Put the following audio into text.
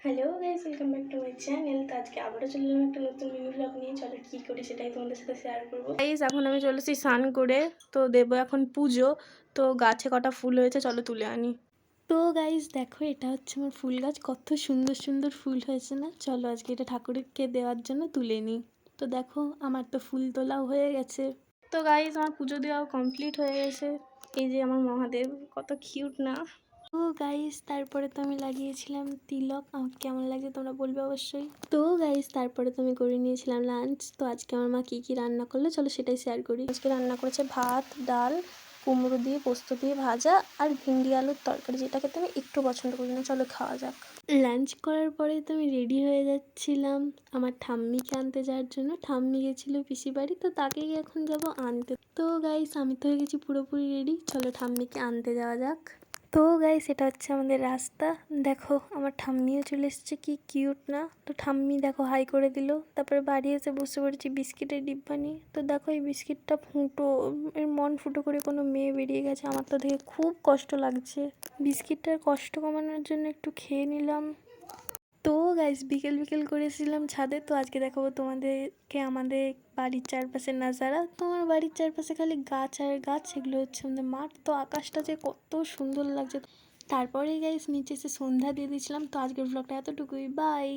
Hello guys, welcome back to my channel. তো আজকে আবারও চলে এলাম একটা নতুন মিনি ব্লগ নিয়ে। চলো কী করি সেটাই তোমাদের সাথে শেয়ার করবো। গাইস এখন আমি চলেছি স্নান করে, তো দেবো এখন পুজো। তো গাছে কটা ফুল হয়েছে, চলো তুলে আনি। তো গাইস দেখো, এটা হচ্ছে আমার ফুল গাছ। কত সুন্দর সুন্দর ফুল হয়েছে না? চলো আজকে এটা ঠাকুরকে দেওয়ার জন্য তুলে নিই। তো দেখো আমার তো ফুল তোলাও হয়ে গেছে। তো গাইস আমার পুজো দেওয়াও কমপ্লিট হয়ে গেছে। এই যে আমার মহাদেব, কত কিউট না? তো গাইস তারপরে তো আমি লাগিয়েছিলাম তিলক। আমাকে কেমন লাগছে তোমরা বলবে অবশ্যই। তো গাইস তারপরে তো আমি করে নিয়েছিলাম লাঞ্চ। তো আজকে আমার মা কী কী রান্না করলো চলো সেটাই শেয়ার করি। আজকে রান্না করেছে ভাত, ডাল, কুমড়ো দিয়ে পোস্ত দিয়ে ভাজা আর ভিন্ডি আলুর তরকারি, যেটা খেতে আমি একটু পছন্দ করি না। চলো খাওয়া যাক। লাঞ্চ করার পরে তো আমি রেডি হয়ে যাচ্ছিলাম আমার ঠাম্মিকে আনতে যাওয়ার জন্য। ঠাম্মি গেছিলো পিসি বাড়ি, তো তাকেই এখন যাব আনতে। তো গাইস আমি তো হয়ে গেছি পুরোপুরি রেডি, চলো ঠাম্মিকে আনতে যাওয়া যাক। তো গাইস এটা হচ্ছে আমাদের রাস্তা। দেখো আমার ঠাম্মিও চলে এসেছে, কি কিউট না? তো ঠাম্মি দেখো হাই করে দিল। তারপরে বাড়ি এসে বসে পড়েছি বিস্কিটের ডিব্বা নিয়ে। তো দেখো এই বিস্কিটটা ফুটো, এর মন ফুটো করে কোনো মেয়ে বেরিয়ে গেছে। আমার তো দেখে খুব কষ্ট লাগছে। বিস্কিটটার কষ্ট কমানোর জন্য একটু খেয়ে নিলাম। তো গাইস বিকেল বিকেল করেছিলাম ছাদে। তো আজকে দেখাবো তোমাদেরকে আমাদের বাড়ির চারপাশের নাজারা। তো আমার বাড়ির চারপাশে খালি গাছ আর গাছ, সেগুলো হচ্ছে আমাদের মাঠ। তো আকাশটা যে কত সুন্দর লাগছে। তারপরেই গাইস নিচে এসে সন্ধ্যা দিয়ে দিয়েছিলাম। তো আজকের ব্লগটা এতটুকুই, বাই।